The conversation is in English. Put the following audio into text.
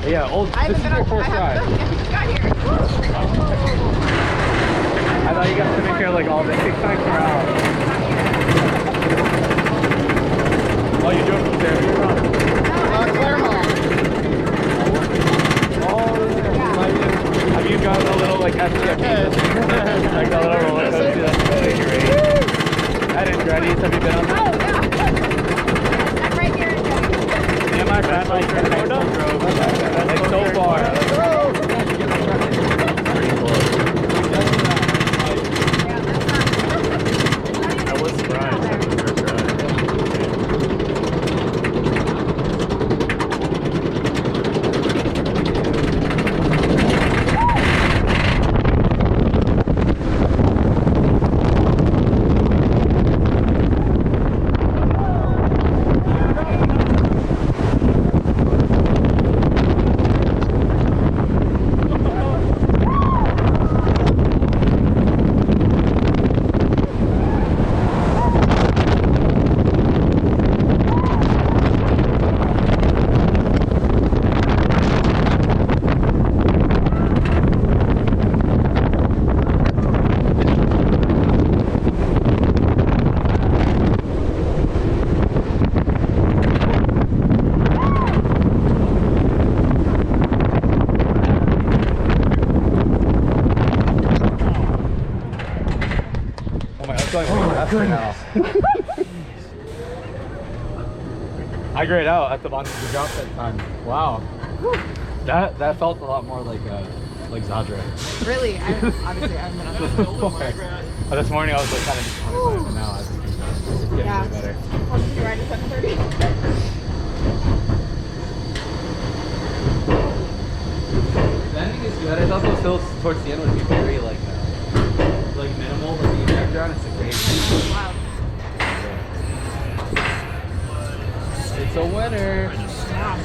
Yeah, old. This is your first ride. Got here. I thought you got to make here like all day. 6 times per hour. Oh, you drove from there. You're wrong. Claremont. Oh, yeah. Have you gotten a little like SUV? Like a little roller coaster that's really great. At Andretti's, have you been on that? Oh, yeah. I'm right here in Joey. Yeah, my friend like her high school drove like so far. Pretty close. I was surprised. That was the first ride. Now. I grayed out at the bottom of the drop that time. Wow. That felt a lot more like Zadra. Really? Obviously, I'm not. This morning I was like kind of disappointed, but now I think it's getting way better. I'll just be riding 7:30. The ending is good. I thought those hills towards the end would be very like minimal, but the background it's a great. Wow. It's a winner. Wow.